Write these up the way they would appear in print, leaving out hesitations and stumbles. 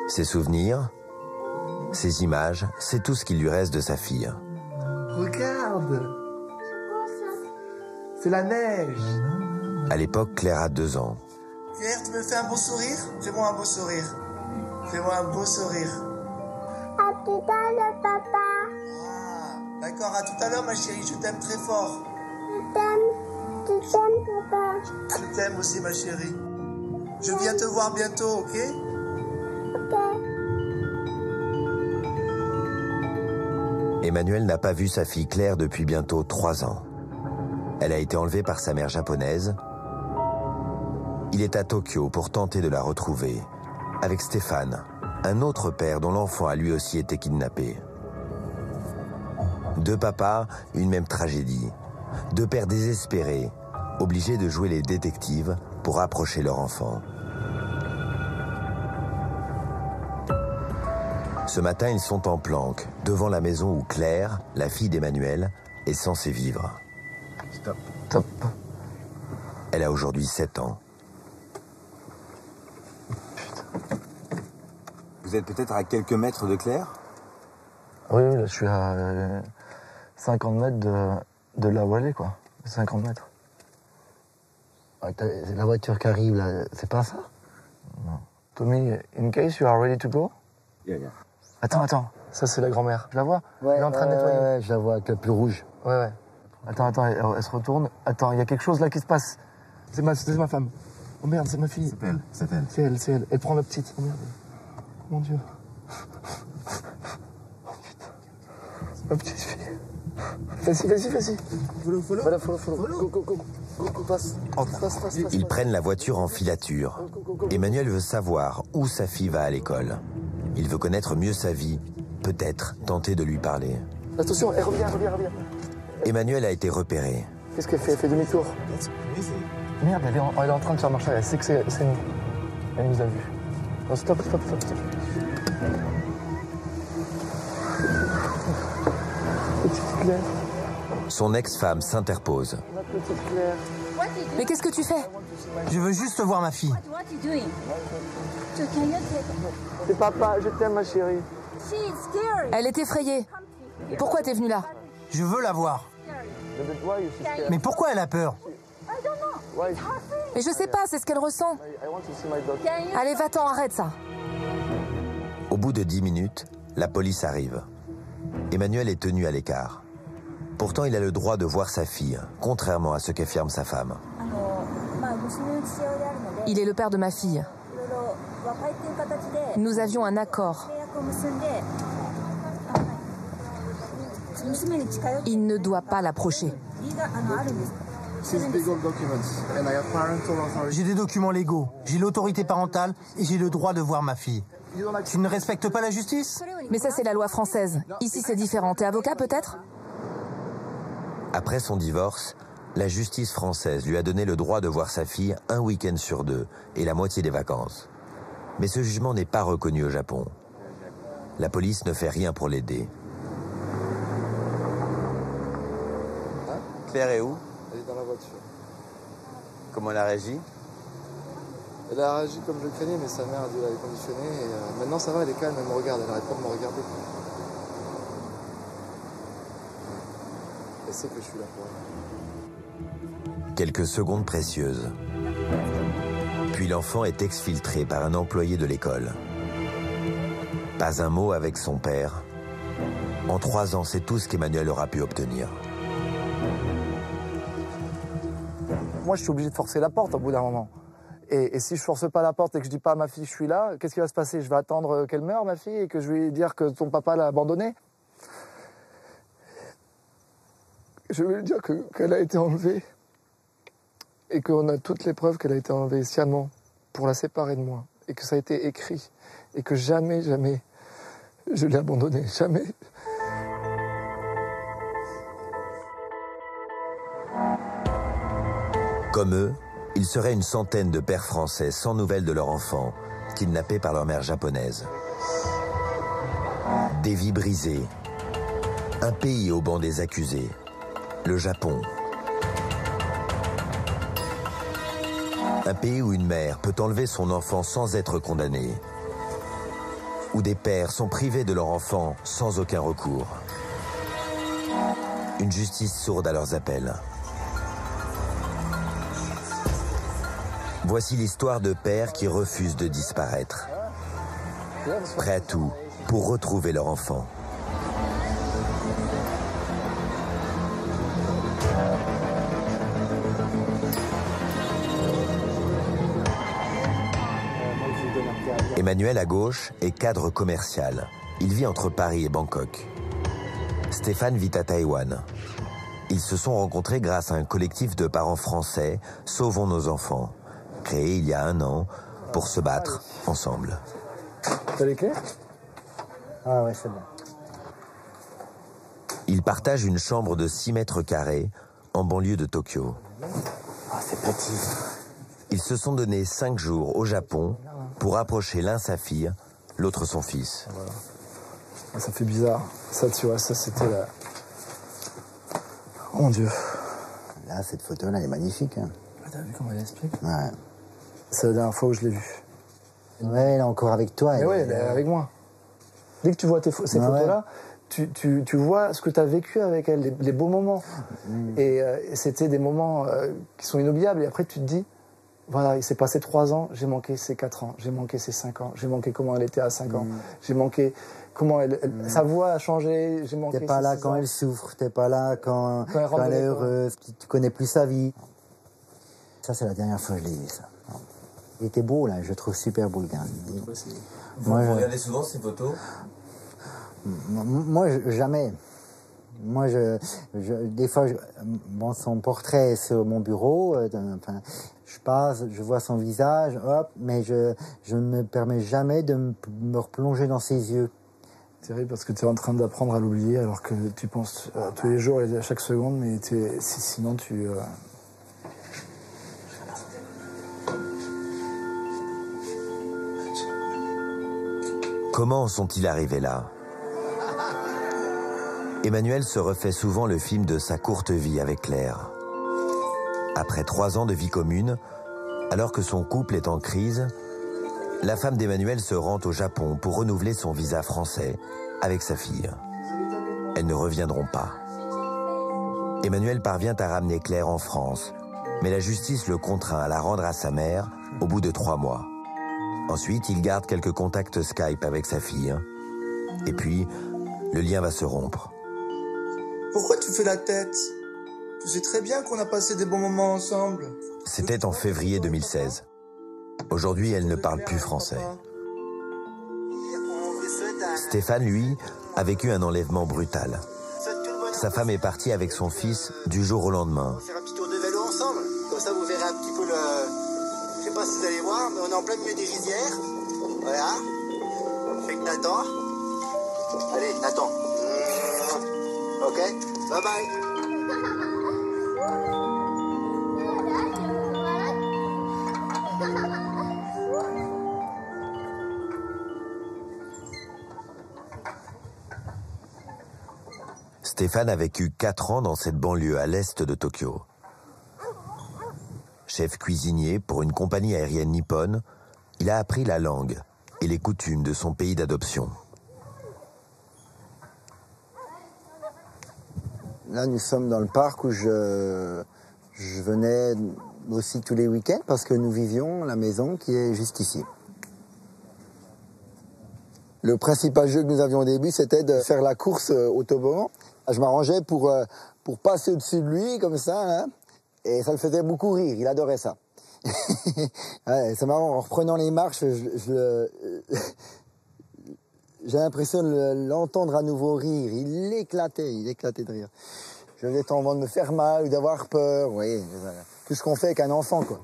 Ses souvenirs, ses images, c'est tout ce qui lui reste de sa fille. Regarde! C'est la neige! À l'époque, Claire a 2 ans. Claire, tu me fais un beau sourire? Fais-moi un beau sourire. Fais-moi un beau sourire. À tout à l'heure, papa. Ah, d'accord, à tout à l'heure, ma chérie, je t'aime très fort. Tu t'aimes, papa. Je t'aime aussi, ma chérie. Je viens te voir bientôt, ok? Ok. Emmanuel n'a pas vu sa fille Claire depuis bientôt 3 ans. Elle a été enlevée par sa mère japonaise. Il est à Tokyo pour tenter de la retrouver, avec Stéphane, un autre père dont l'enfant a lui aussi été kidnappé. 2 papas, une même tragédie. 2 pères désespérés, obligés de jouer les détectives pour approcher leur enfant. Ce matin, ils sont en planque, devant la maison où Claire, la fille d'Emmanuel, est censée vivre. Stop. Stop. Elle a aujourd'hui 7 ans. Vous êtes peut-être à quelques mètres de Claire? Oui, là, je suis à 50 mètres de là où elle est, quoi. 50 mètres. C'est la voiture qui arrive, là. C'est pas ça? Non. Tommy, in case you are ready to go? Yeah. Attends. Ça, c'est la grand-mère. Je la vois? Ouais, elle est en train de nettoyer. Ouais, je la vois avec le plus rouge. Ouais. Attends, elle se retourne. Attends, il y a quelque chose là qui se passe. C'est ma femme. Oh merde, c'est ma fille. C'est elle. C'est elle. Elle prend la petite. Oh merde. Mon Dieu. Oh putain. C'est ma petite fille. Vas-y. Follow. Go, passe. Passe. Ils prennent la voiture en filature. Emmanuel veut savoir où sa fille va à l'école. Il veut connaître mieux sa vie, peut-être tenter de lui parler. Attention, elle revient. Emmanuel a été repéré. Qu'est-ce qu'elle fait? Elle fait demi-tour. Merde, elle est en train de faire marcher. Elle sait que c'est nous. Elle nous a vus. Oh, stop. Petite Claire. Son ex-femme s'interpose. Ma petite Claire. Mais qu'est-ce que tu fais? Je veux juste voir ma fille. C'est papa, je t'aime ma chérie. Elle est effrayée. Pourquoi t'es venue là? Je veux la voir. Mais pourquoi elle a peur? Mais je sais pas, c'est ce qu'elle ressent. Allez, va-t'en, arrête ça. Au bout de 10 minutes, la police arrive. Emmanuel est tenu à l'écart. Pourtant, il a le droit de voir sa fille, contrairement à ce qu'affirme sa femme. Il est le père de ma fille. Nous avions un accord. Il ne doit pas l'approcher. J'ai des documents légaux, j'ai l'autorité parentale et j'ai le droit de voir ma fille. Tu ne respectes pas la justice? Mais ça, c'est la loi française. Ici, c'est différent. T'es avocat, peut-être? Après son divorce, la justice française lui a donné le droit de voir sa fille un week-end sur 2 et la moitié des vacances. Mais ce jugement n'est pas reconnu au Japon. La police ne fait rien pour l'aider. Claire est où? Elle est dans la voiture. Comment elle a réagi? Elle a réagi comme je le craignais, mais sa mère a dû la conditionner. Et maintenant, ça va, elle est calme, elle me regarde, elle n'arrête pas de me regarder. Elle sait que je suis là pour elle. Quelques secondes précieuses. Puis l'enfant est exfiltré par un employé de l'école. Pas un mot avec son père. En 3 ans, c'est tout ce qu'Emmanuel aura pu obtenir. Moi, je suis obligé de forcer la porte au bout d'un moment. Et si je force pas la porte et que je dis pas à ma fille je suis là, qu'est-ce qui va se passer? Je vais attendre qu'elle meure, ma fille, et que je vais lui dire que ton papa l'a abandonnée? Je vais lui dire qu'elle a été enlevée et qu'on a toutes les preuves qu'elle a été enlevée sciemment pour la séparer de moi, et que ça a été écrit, et que jamais je l'ai abandonnée, jamais. Comme eux, il serait une centaine de pères français sans nouvelles de leur enfant, kidnappés par leur mère japonaise. Des vies brisées. Un pays au banc des accusés. Le Japon. Un pays où une mère peut enlever son enfant sans être condamnée. Où des pères sont privés de leur enfant sans aucun recours. Une justice sourde à leurs appels. Voici l'histoire de pères qui refusent de disparaître. Prêts à tout pour retrouver leur enfant. Emmanuel, à gauche, est cadre commercial. Il vit entre Paris et Bangkok. Stéphane vit à Taïwan. Ils se sont rencontrés grâce à un collectif de parents français, Sauvons nos enfants, créé il y a 1 an pour se battre ensemble. T'as les clés? Ah ouais, c'est bon. Ils partagent une chambre de 6 mètres carrés en banlieue de Tokyo. Ah, c'est petit. Ils se sont donné 5 jours au Japon pour approcher l'un sa fille, l'autre son fils. Voilà. Ça fait bizarre. Ça, tu vois, ça c'était la... Oh mon Dieu. Là, cette photo-là, elle est magnifique. Hein. T'as vu comment elle explique? Ouais. C'est la dernière fois où je l'ai vue. Ouais, elle est encore avec toi. Mais ouais, elle est avec moi. Dès que tu vois ces photos-là, tu vois ce que tu as vécu avec elle, les beaux moments. Et c'était des moments qui sont inoubliables. Et après, tu te dis, voilà, il s'est passé 3 ans, j'ai manqué ces 4 ans, j'ai manqué ces 5 ans, j'ai manqué comment elle était à 5 ans, j'ai manqué comment sa voix a changé, j'ai manqué... T'es pas là quand elle souffre, t'es pas là quand elle est heureuse, tu connais plus sa vie. Ça, c'est la dernière fois que je l'ai vu, ça. Il était beau, là, je le trouve super beau, le gars. Vous regardez souvent ces photos? Moi, jamais. Moi, des fois, bon, son portrait est sur mon bureau, je passe, je vois son visage, hop, mais je ne me permets jamais de me replonger dans ses yeux. C'est terrible parce que tu es en train d'apprendre à l'oublier alors que tu penses tous les jours et à chaque seconde, mais sinon tu... Comment sont-ils arrivés là? Emmanuel se refait souvent le film de sa courte vie avec Claire. Après 3 ans de vie commune, alors que son couple est en crise, la femme d'Emmanuel se rend au Japon pour renouveler son visa français avec sa fille. Elles ne reviendront pas. Emmanuel parvient à ramener Claire en France, mais la justice le contraint à la rendre à sa mère au bout de 3 mois. Ensuite, il garde quelques contacts Skype avec sa fille. Et puis, le lien va se rompre. Pourquoi tu fais la tête? Tu sais très bien qu'on a passé des bons moments ensemble. C'était en février 2016. Aujourd'hui, elle ne parle plus français. Stéphane, lui, a vécu un enlèvement brutal. Sa femme est partie avec son fils du jour au lendemain. On va faire un petit tour de vélo ensemble. Comme ça, vous verrez un petit peu le... Je sais pas si vous allez voir, mais on est en plein milieu des rizières. Voilà. Avec Nathan. Allez, Nathan. Ok, bye bye. Stéphane a vécu 4 ans dans cette banlieue à l'est de Tokyo. Chef cuisinier pour une compagnie aérienne nippone, il a appris la langue et les coutumes de son pays d'adoption. Là, nous sommes dans le parc où je venais aussi tous les week-ends parce que nous vivions la maison qui est juste ici. Le principal jeu que nous avions au début, c'était de faire la course au toboggan. Je m'arrangeais pour passer au-dessus de lui, comme ça, là, et ça le faisait beaucoup rire, il adorait ça. Ouais, c'est marrant, en reprenant les marches, j'ai l'impression de l'entendre à nouveau rire. Il éclatait de rire. Je venais envie de me faire mal ou d'avoir peur, oui, tout ce qu'on fait avec un enfant, quoi.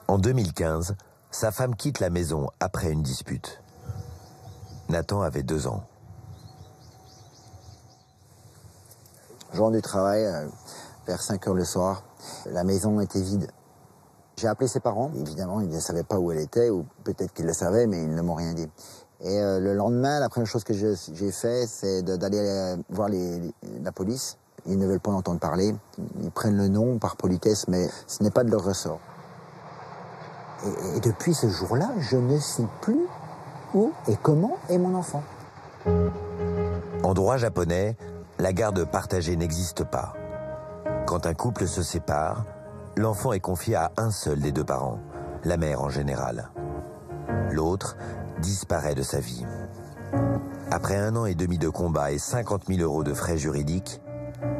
En 2015, sa femme quitte la maison après une dispute. Nathan avait 2 ans. Je rentre du travail vers 5 heures le soir. La maison était vide. J'ai appelé ses parents. Évidemment, ils ne savaient pas où elle était, ou peut-être qu'ils le savaient, mais ils ne m'ont rien dit. Et le lendemain, la première chose que j'ai fait, c'est d'aller voir la police. Ils ne veulent pas en entendre parler. Ils prennent le nom par politesse, mais ce n'est pas de leur ressort. Et depuis ce jour-là, je ne sais plus où et comment est mon enfant. En droit japonais, la garde partagée n'existe pas. Quand un couple se sépare, l'enfant est confié à un seul des deux parents, la mère en général. L'autre disparaît de sa vie. Après 1 an et demi de combat et 50 000 € de frais juridiques,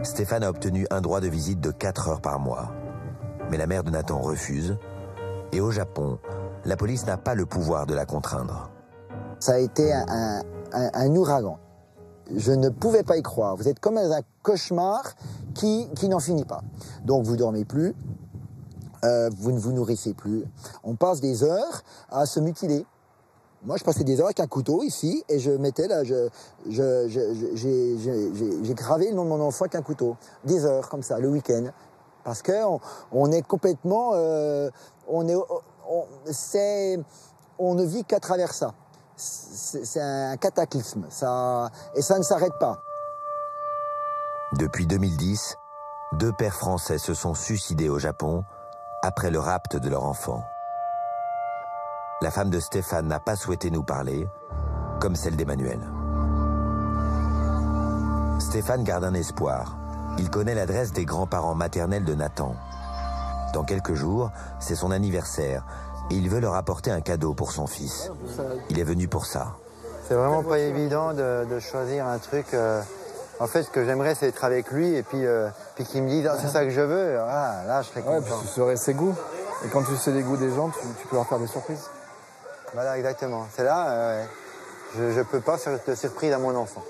Stéphane a obtenu un droit de visite de 4 heures par mois. Mais la mère de Nathan refuse, et au Japon, la police n'a pas le pouvoir de la contraindre. Ça a été un ouragan. Je ne pouvais pas y croire. Vous êtes comme dans un cauchemar qui n'en finit pas. Donc vous dormez plus, vous ne vous nourrissez plus. On passe des heures à se mutiler. Moi, je passais des heures avec un couteau ici et je mettais là, j'ai gravé le nom de mon enfant avec un couteau. Des heures comme ça, le week-end. Parce que on est complètement, on ne vit qu'à travers ça. C'est un cataclysme, et ça ne s'arrête pas. Depuis 2010, 2 pères français se sont suicidés au Japon après le rapt de leur enfant. La femme de Stéphane n'a pas souhaité nous parler, comme celle d'Emmanuel. Stéphane garde un espoir. Il connaît l'adresse des grands-parents maternels de Nathan. Dans quelques jours, c'est son anniversaire et il veut leur apporter un cadeau pour son fils. Il est venu pour ça. C'est vraiment pas évident de choisir un truc. En fait, ce que j'aimerais, c'est être avec lui et puis qu'il me dise ah, c'est ça que je veux. Ah, là, je serais content. Ouais, puis tu saurais ses goûts. Et quand tu sais les goûts des gens, tu peux leur faire des surprises. Voilà, exactement. C'est là, je peux pas faire de surprise à mon enfant.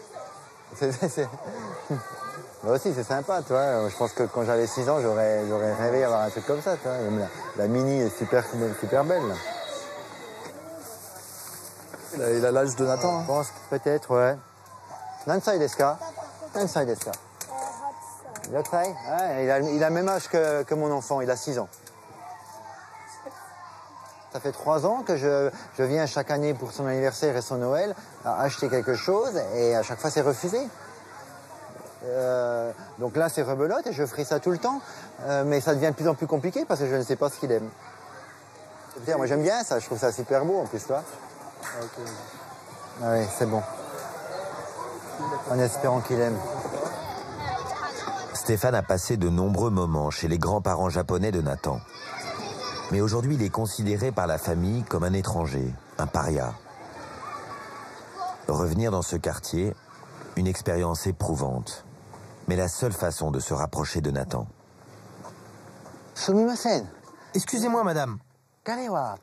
Moi aussi, c'est sympa, tu vois. Je pense que quand j'avais 6 ans, j'aurais rêvé d'avoir un truc comme ça, tu vois. La Mini est super belle. Là. Il a l'âge de Nathan. Je pense peut-être, ouais. Nansai desu ka? Nansai desu ka? Yoksai? Ouais, il a le même âge que mon enfant, il a 6 ans. Ça fait 3 ans que je viens chaque année pour son anniversaire et son Noël à acheter quelque chose et à chaque fois c'est refusé. Donc là c'est rebelote et je ferai ça tout le temps, mais ça devient de plus en plus compliqué parce que je ne sais pas ce qu'il aime. Moi j'aime bien ça, je trouve ça super beau en plus, toi. Okay. Ah oui, c'est bon. En espérant qu'il aime. Stéphane a passé de nombreux moments chez les grands-parents japonais de Nathan. Mais aujourd'hui, il est considéré par la famille comme un étranger, un paria. Revenir dans ce quartier, une expérience éprouvante, mais la seule façon de se rapprocher de Nathan. Sumimasen. Excusez-moi, madame.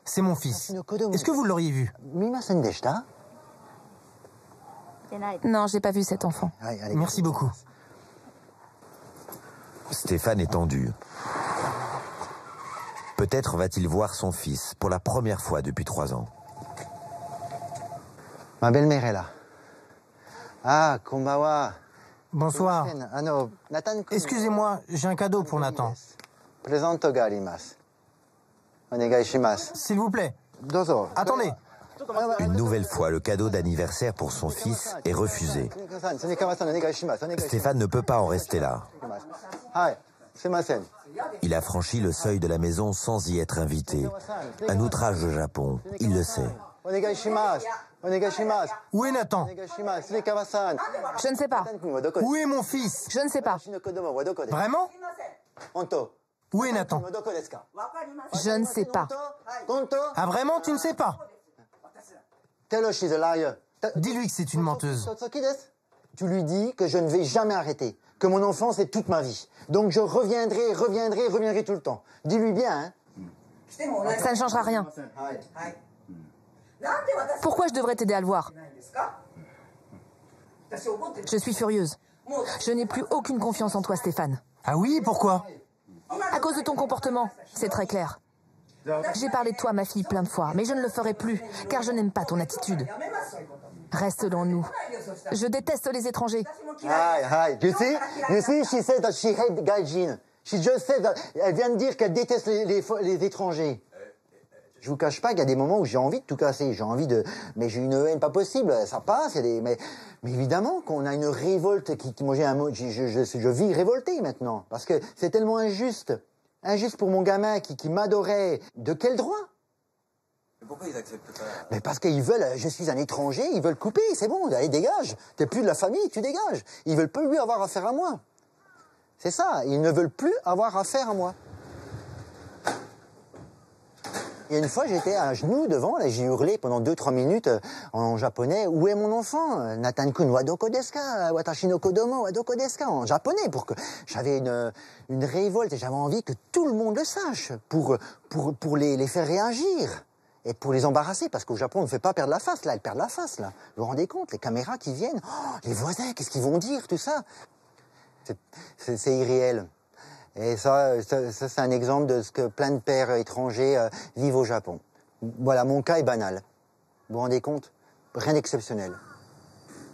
C'est mon fils. Est-ce que vous l'auriez vu? Non, j'ai pas vu cet enfant. Merci beaucoup. Stéphane est tendu. Peut-être va-t-il voir son fils pour la première fois depuis 3 ans. Ma belle-mère est là. Ah, konbawa. Bonsoir. Excusez-moi, j'ai un cadeau pour Nathan. Plaisanto ga arimasu. Onegai shimasu. S'il vous plaît. Dozo. Attendez. Une nouvelle fois, le cadeau d'anniversaire pour son fils est refusé. Stéphane ne peut pas en rester là. Il a franchi le seuil de la maison sans y être invité. Un outrage au Japon, il le sait. Où est Nathan? Je ne sais pas. Où est mon fils? Je ne sais pas. Vraiment? Où est Nathan? Je ne sais pas. Ah vraiment, tu ne sais pas? Dis-lui que c'est une menteuse. Tu lui dis que je ne vais jamais arrêter, que mon enfant c'est toute ma vie. Donc je reviendrai tout le temps. Dis-lui bien, hein. Ça ne changera rien. Pourquoi je devrais t'aider à le voir? Je suis furieuse. Je n'ai plus aucune confiance en toi, Stéphane. Ah oui, pourquoi? À cause de ton comportement, c'est très clair. J'ai parlé de toi, ma fille, plein de fois, mais je ne le ferai plus, car je n'aime pas ton attitude. Reste dans nous. Je déteste les étrangers. Hi. You see, she said that she hates gaijin. She just said that. Elle vient de dire qu'elle déteste les étrangers. Je vous cache pas qu'il y a des moments où j'ai envie de tout casser, mais j'ai une haine pas possible, ça passe, mais évidemment qu'on a une révolte moi je vis révolté maintenant, parce que c'est tellement injuste pour mon gamin qui m'adorait, de quel droit? Pourquoi ils acceptent pas? Mais parce qu'ils veulent, je suis un étranger, ils veulent couper, c'est bon, allez dégage, t'es plus de la famille, tu dégages, ils veulent plus avoir affaire à moi. C'est ça, ils ne veulent plus avoir affaire à moi. Il y a une fois, j'étais à genoux devant, là, j'ai hurlé pendant 2-3 minutes en japonais, où est mon enfant? Natan-kun wa doko desu ka? Watashi no kodomo wa doko desu ka? En japonais, pour que j'avais une révolte et j'avais envie que tout le monde le sache, pour les faire réagir et pour les embarrasser, parce qu'au Japon, on ne fait pas perdre la face, là, elles perdent la face, là. Vous vous rendez compte, les caméras qui viennent, oh, les voisins, qu'est-ce qu'ils vont dire, tout ça? C'est irréel. Et ça c'est un exemple de ce que plein de pères étrangers vivent au Japon. Voilà, mon cas est banal. Vous vous rendez compte? Rien d'exceptionnel.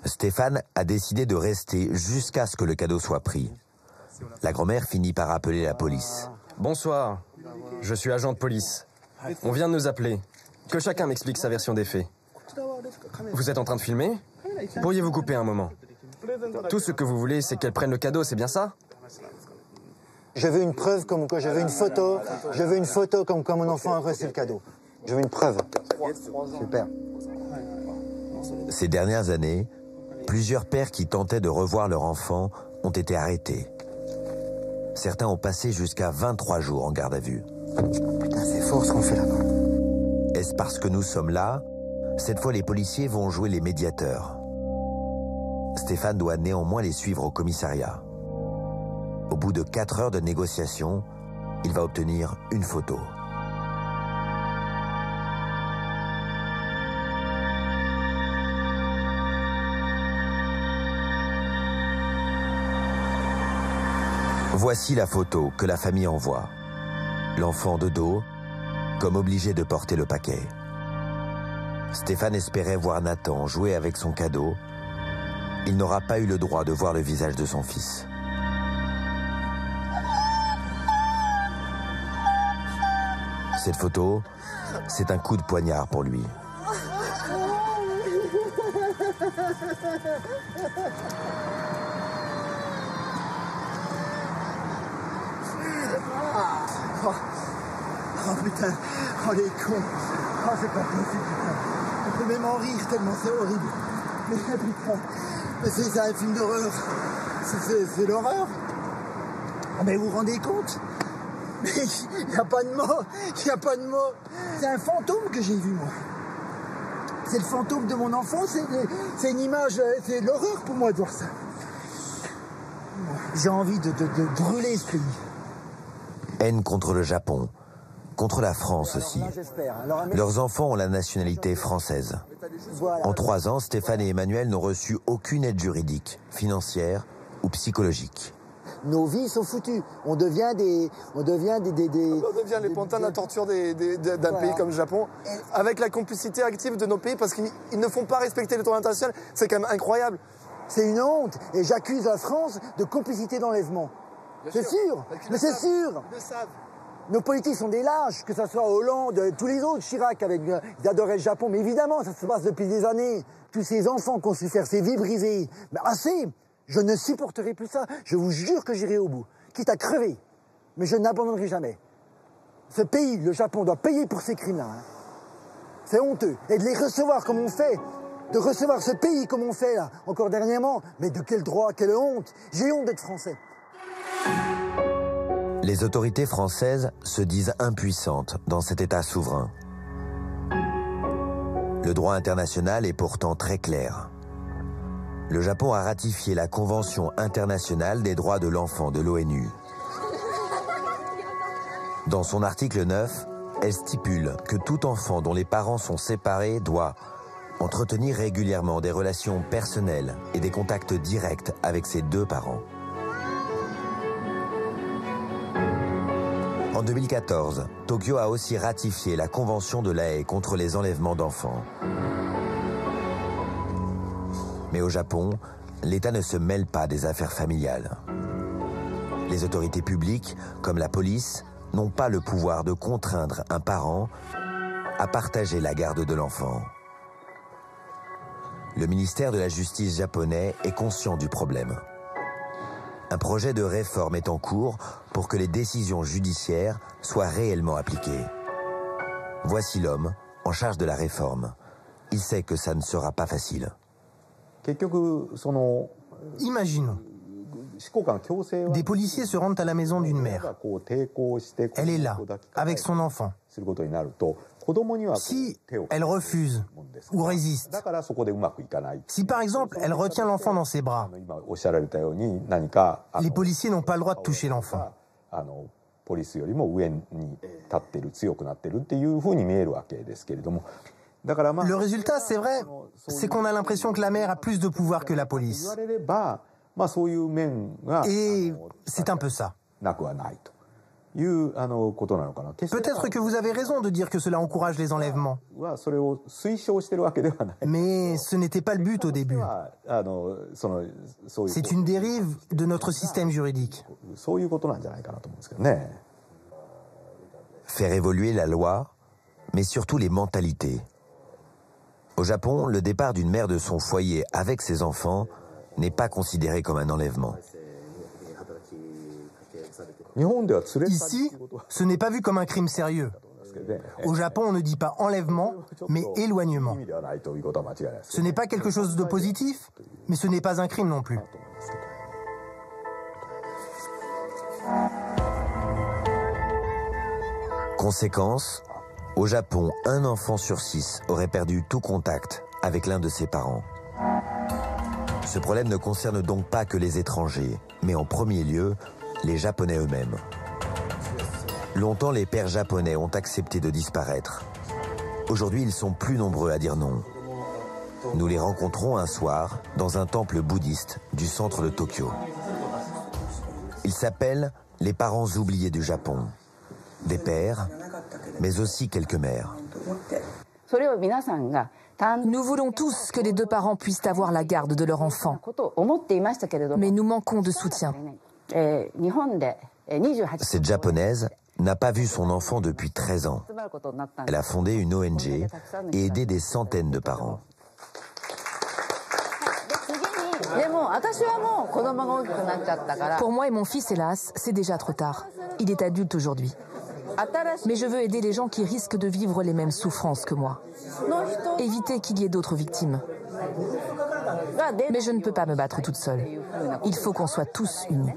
Stéphane a décidé de rester jusqu'à ce que le cadeau soit pris. La grand-mère finit par appeler la police. Bonsoir, je suis agent de police. On vient de nous appeler. Que chacun m'explique sa version des faits. Vous êtes en train de filmer? Pourriez-vous couper un moment? Tout ce que vous voulez, c'est qu'elle prenne le cadeau, c'est bien ça? Je veux une preuve comme quoi, je veux une photo comme quoi mon enfant a reçu le cadeau. Je veux une preuve. Super. Ces dernières années, plusieurs pères qui tentaient de revoir leur enfant ont été arrêtés. Certains ont passé jusqu'à 23 jours en garde à vue. Putain, c'est fort ce qu'on fait là-bas. Est-ce parce que nous sommes là? Cette fois, les policiers vont jouer les médiateurs. Stéphane doit néanmoins les suivre au commissariat. Au bout de 4 heures de négociation, il va obtenir une photo. Voici la photo que la famille envoie. L'enfant de dos, comme obligé de porter le paquet. Stéphane espérait voir Nathan jouer avec son cadeau. Il n'aura pas eu le droit de voir le visage de son fils. Cette photo, c'est un coup de poignard pour lui. Oh putain, oh les cons, oh c'est pas possible putain. On peut même en rire tellement c'est horrible. Mais putain, mais c'est un film d'horreur, c'est l'horreur. Oh, mais vous vous rendez compte? Mais il n'y a pas de mots, il n'y a pas de mots. C'est un fantôme que j'ai vu moi. C'est le fantôme de mon enfant, c'est une image, c'est l'horreur pour moi de voir ça. J'ai envie de brûler ce pays. Haine contre le Japon, contre la France aussi. Leurs enfants ont la nationalité française. En 3 ans, Stéphane et Emmanuel n'ont reçu aucune aide juridique, financière ou psychologique. Nos vies sont foutues. On devient les pantins de la torture d'un pays comme le Japon, avec la complicité active de nos pays, parce qu'ils ne font pas respecter le droit international. C'est quand même incroyable. C'est une honte. Et j'accuse la France de complicité d'enlèvement. C'est sûr. Mais c'est sûr. Nos politiques sont des lâches, que ce soit Hollande, tous les autres, Chirac, ils adoraient le Japon. Mais évidemment, ça se passe depuis des années. Tous ces enfants qui ont su faire ces vies brisées. Mais assez. Je ne supporterai plus ça. Je vous jure que j'irai au bout. Quitte à crever. Mais je n'abandonnerai jamais. Ce pays, le Japon, doit payer pour ces crimes-là. Hein. C'est honteux. Et de les recevoir comme on fait, de recevoir ce pays comme on fait là, encore dernièrement, mais de quel droit, quelle honte. J'ai honte d'être français. Les autorités françaises se disent impuissantes dans cet État souverain. Le droit international est pourtant très clair. Le Japon a ratifié la Convention internationale des droits de l'enfant de l'ONU. Dans son article 9, elle stipule que tout enfant dont les parents sont séparés doit entretenir régulièrement des relations personnelles et des contacts directs avec ses 2 parents. En 2014, Tokyo a aussi ratifié la Convention de La Haye contre les enlèvements d'enfants. Mais au Japon, l'État ne se mêle pas des affaires familiales. Les autorités publiques, comme la police, n'ont pas le pouvoir de contraindre un parent à partager la garde de l'enfant. Le ministère de la Justice japonais est conscient du problème. Un projet de réforme est en cours pour que les décisions judiciaires soient réellement appliquées. Voici l'homme en charge de la réforme. Il sait que ça ne sera pas facile. Imaginons. Des policiers se rendent à la maison d'une mère. Elle est là, avec son enfant. Si elle refuse ou résiste, si par exemple elle retient l'enfant dans ses bras, les policiers n'ont pas le droit de toucher l'enfant. Le résultat, c'est vrai, c'est qu'on a l'impression que la mère a plus de pouvoir que la police. Et c'est un peu ça. Peut-être que vous avez raison de dire que cela encourage les enlèvements. Mais ce n'était pas le but au début. C'est une dérive de notre système juridique. Faire évoluer la loi, mais surtout les mentalités. Au Japon, le départ d'une mère de son foyer avec ses enfants n'est pas considéré comme un enlèvement. Ici, ce n'est pas vu comme un crime sérieux. Au Japon, on ne dit pas enlèvement, mais éloignement. Ce n'est pas quelque chose de positif, mais ce n'est pas un crime non plus. Conséquence, au Japon, un enfant sur 6 aurait perdu tout contact avec l'un de ses parents. Ce problème ne concerne donc pas que les étrangers, mais en premier lieu, les Japonais eux-mêmes. Longtemps, les pères japonais ont accepté de disparaître. Aujourd'hui, ils sont plus nombreux à dire non. Nous les rencontrons un soir dans un temple bouddhiste du centre de Tokyo. Ils s'appellent les parents oubliés du Japon. Des pères, mais aussi quelques mères. Nous voulons tous que les deux parents puissent avoir la garde de leur enfant. Mais nous manquons de soutien. Cette japonaise n'a pas vu son enfant depuis 13 ans. Elle a fondé une ONG et aidé des centaines de parents. Pour moi et mon fils, hélas, c'est déjà trop tard. Il est adulte aujourd'hui. Mais je veux aider les gens qui risquent de vivre les mêmes souffrances que moi. Éviter qu'il y ait d'autres victimes. Mais je ne peux pas me battre toute seule. Il faut qu'on soit tous unis.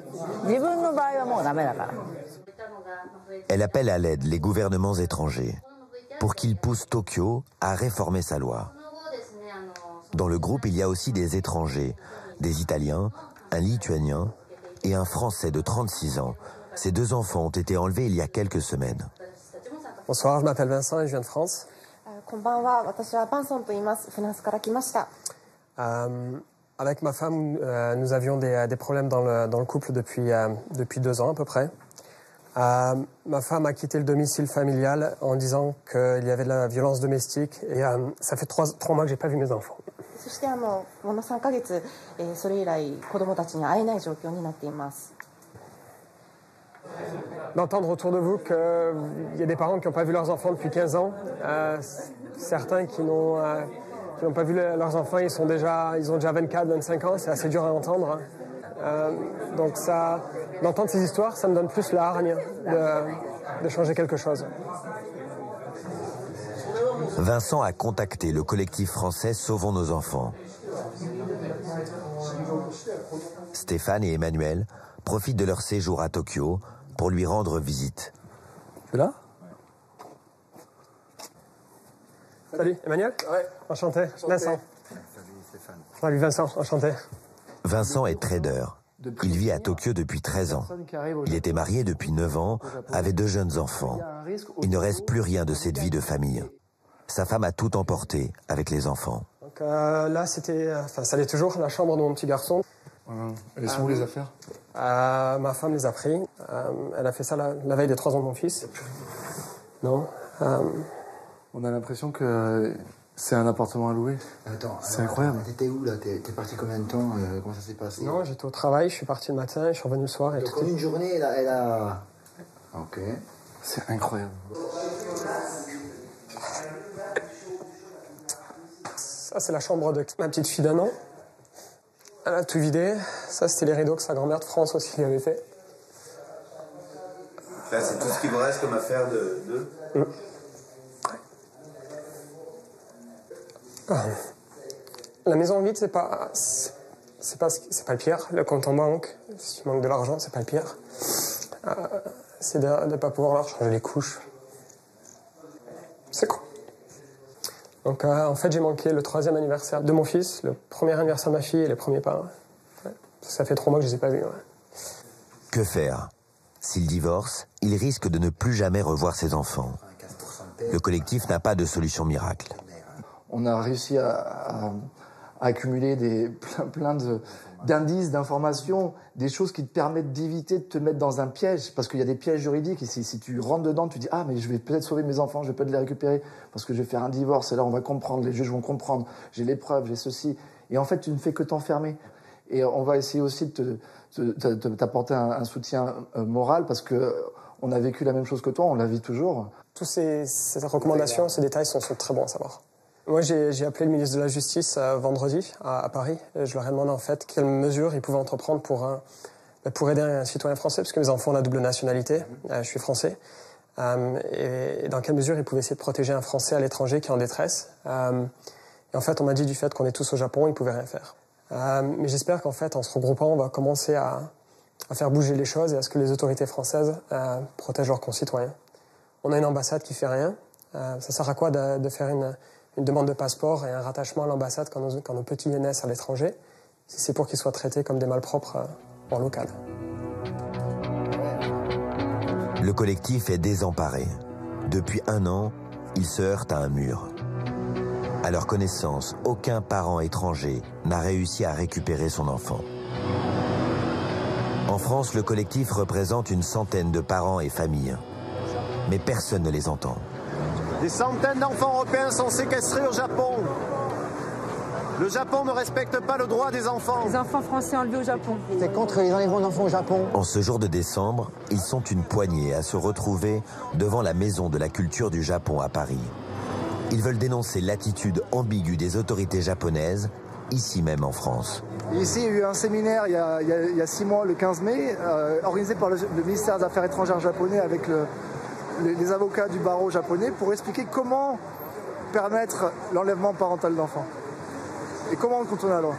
Elle appelle à l'aide les gouvernements étrangers pour qu'ils poussent Tokyo à réformer sa loi. Dans le groupe, il y a aussi des étrangers, des Italiens, un Lituanien et un Français de 36 ans. Ces deux enfants ont été enlevés il y a quelques semaines. Bonsoir, je m'appelle Vincent et je viens de France. Avec ma femme, nous avions des problèmes dans le couple depuis 2 ans à peu près. Ma femme a quitté le domicile familial en disant qu'il y avait de la violence domestique et ça fait 3 mois que j'ai pas vu mes enfants. D'entendre autour de vous qu'il y a des parents qui n'ont pas vu leurs enfants depuis 15 ans, certains qui n'ont pas vu leurs enfants, ils ont déjà 24, 25 ans, c'est assez dur à entendre. Donc d'entendre ces histoires, ça me donne plus la hargne de changer quelque chose. Vincent a contacté le collectif français Sauvons nos enfants. Stéphane et Emmanuel profitent de leur séjour à Tokyo pour lui rendre visite. Tu es là? Salut, Emmanuel? Ouais. Enchanté. Vincent. Salut Stéphane. Salut Vincent, enchanté. Vincent est trader. Il vit à Tokyo depuis 13 ans. Il était marié depuis 9 ans, avec 2 jeunes enfants. Il ne reste plus rien de cette vie de famille. Sa femme a tout emporté avec les enfants. Donc là, ça l'est toujours, la chambre de mon petit garçon. Et sont où les affaires? Ma femme les a pris. Elle a fait ça la veille des 3 ans de mon fils. Non. On a l'impression que c'est un appartement à louer. Attends, c'est incroyable. T'étais où là? T'es parti combien de temps? Comment ça s'est passé? Non, j'étais au travail, je suis parti le matin, je suis revenu le soir. Et donc en une journée, elle a... Ok. C'est incroyable. Ça, c'est la chambre de ma petite fille d'1 an. Elle a tout vidé. Ça, c'était les rideaux que sa grand-mère de France aussi lui avait fait. Là, c'est tout ce qui vous reste comme affaire de... La maison vide, c'est pas le pire. Le compte en banque, s'il manque de l'argent, c'est pas le pire. C'est de ne pas pouvoir leur changer les couches. C'est con. Donc, en fait, j'ai manqué le 3e anniversaire de mon fils, le 1er anniversaire de ma fille et les premiers pas. Ouais. Ça fait 3 mois que je les ai pas vus. Ouais. Que faire? S'il divorce, il risque de ne plus jamais revoir ses enfants. Le collectif n'a pas de solution miracle. On a réussi à accumuler plein d'indices, d'informations, des choses qui te permettent d'éviter de te mettre dans un piège, parce qu'il y a des pièges juridiques, et si tu rentres dedans, tu dis « Ah, mais je vais peut-être sauver mes enfants, je vais peut-être les récupérer, parce que je vais faire un divorce, et là on va comprendre, les juges vont comprendre, j'ai les preuves, j'ai ceci. » Et en fait, tu ne fais que t'enfermer. Et on va essayer aussi de t'apporter un soutien moral, parce qu'on a vécu la même chose que toi, on la vit toujours. Toutes ces recommandations, ces détails sont très bons à savoir. Moi, j'ai appelé le ministre de la Justice vendredi à Paris. Et je leur ai demandé en fait quelles mesures ils pouvaient entreprendre pour aider un citoyen français, parce que mes enfants ont la double nationalité, je suis français, et dans quelle mesure ils pouvaient essayer de protéger un Français à l'étranger qui est en détresse. Et en fait, on m'a dit du fait qu'on est tous au Japon, ils ne pouvaient rien faire. Mais j'espère qu'en fait, en se regroupant, on va commencer à faire bouger les choses et à ce que les autorités françaises protègent leurs concitoyens. On a une ambassade qui fait rien. Ça sert à quoi de faire une demande de passeport et un rattachement à l'ambassade quand nos petits naissent à l'étranger? C'est pour qu'ils soient traités comme des malpropres en local. Le collectif est désemparé. Depuis 1 an, il se heurte à un mur. À leur connaissance, aucun parent étranger n'a réussi à récupérer son enfant. En France, le collectif représente une centaine de parents et familles. Mais personne ne les entend. Des centaines d'enfants européens sont séquestrés au Japon. Le Japon ne respecte pas le droit des enfants. Les enfants français enlevés au Japon. C'est contre les enlèvements d'enfants au Japon. En ce jour de décembre, ils sont une poignée à se retrouver devant la Maison de la Culture du Japon à Paris. Ils veulent dénoncer l'attitude ambiguë des autorités japonaises, ici même en France. Ici, il y a eu un séminaire il y a 6 mois, le 15 mai, organisé par le ministère des Affaires étrangères japonais avec les avocats du barreau japonais pour expliquer comment permettre l'enlèvement parental d'enfants et comment on contourne la loi.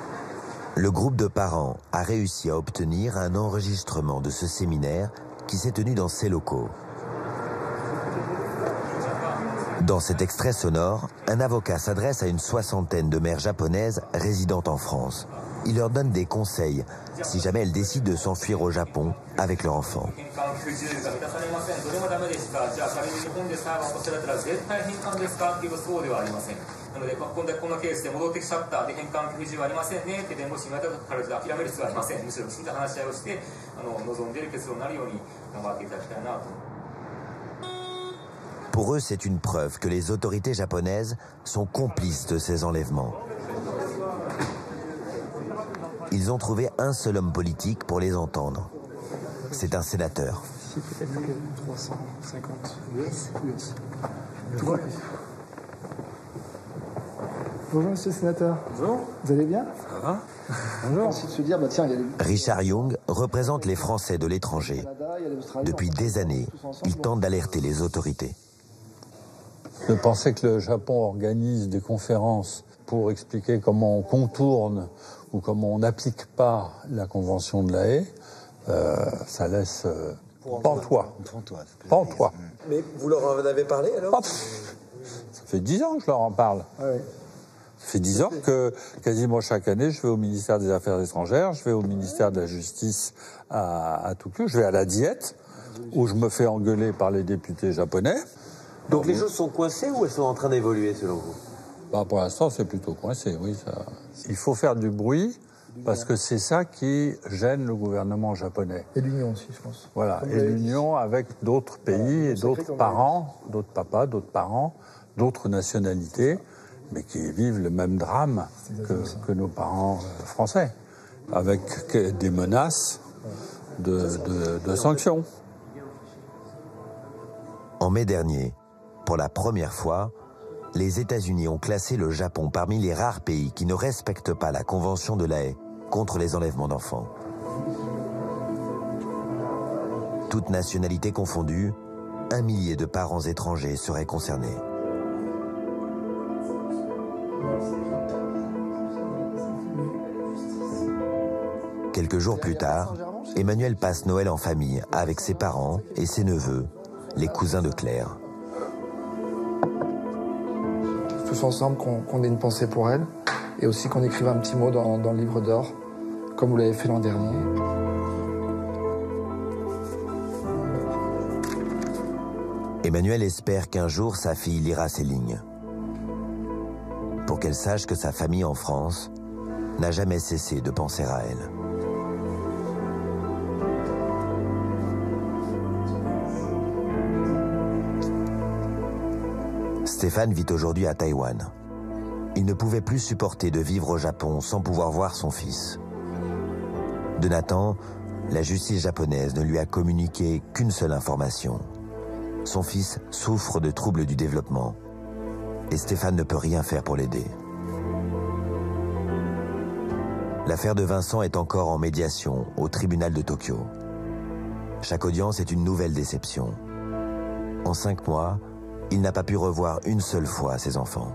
Le groupe de parents a réussi à obtenir un enregistrement de ce séminaire qui s'est tenu dans ces locaux. Dans cet extrait sonore, un avocat s'adresse à une 60aine de mères japonaises résidant en France. Il leur donne des conseils si jamais elles décident de s'enfuir au Japon avec leur enfant. Pour eux, c'est une preuve que les autorités japonaises sont complices de ces enlèvements. Ils ont trouvé un seul homme politique pour les entendre. C'est un sénateur. Peut-être que 350 US. Bonjour monsieur le sénateur. Bonjour. Vous allez bien? Ça va. Bonjour. Ensuite se dire, tiens, Richard Young représente les Français de l'étranger. Depuis des années, il tente d'alerter les autorités. De penser que le Japon organise des conférences pour expliquer comment on contourne ou comment on n'applique pas la Convention de La Haye, ça laisse pantois. Pantois. Mais vous leur en avez parlé alors? Ça fait 10 ans que je leur en parle. Ouais. Ça fait 10 ans que quasiment chaque année, je vais au ministère des Affaires étrangères, je vais au ministère de la Justice à Tokyo, je vais à la Diète, où je me fais engueuler par les députés japonais. Donc les choses sont coincées ou elles sont en train d'évoluer selon vous? Pour l'instant, c'est plutôt coincé, oui. Il faut faire du bruit, parce que c'est ça qui gêne le gouvernement japonais. Et l'Union aussi, je pense. Voilà, et l'Union avec d'autres pays et d'autres parents, d'autres papas, d'autres parents, d'autres nationalités, mais qui vivent le même drame que nos parents français, avec des menaces de sanctions. En mai dernier, pour la première fois, les États-Unis ont classé le Japon parmi les rares pays qui ne respectent pas la Convention de La Haye contre les enlèvements d'enfants. Toutes nationalités confondues, 1 millier de parents étrangers seraient concernés. Quelques jours plus tard, Emmanuel passe Noël en famille avec ses parents et ses neveux, les cousins de Claire. Tous ensemble qu'on ait une pensée pour elle et aussi qu'on écrive un petit mot dans le livre d'or, comme vous l'avez fait l'an dernier. Emmanuel espère qu'un jour sa fille lira ces lignes, pour qu'elle sache que sa famille en France n'a jamais cessé de penser à elle. Stéphane vit aujourd'hui à Taïwan. Il ne pouvait plus supporter de vivre au Japon sans pouvoir voir son fils. De Nathan, la justice japonaise ne lui a communiqué qu'une seule information. Son fils souffre de troubles du développement et Stéphane ne peut rien faire pour l'aider. L'affaire de Vincent est encore en médiation au tribunal de Tokyo. Chaque audience est une nouvelle déception. En 5 mois, il n'a pas pu revoir une seule fois ses enfants.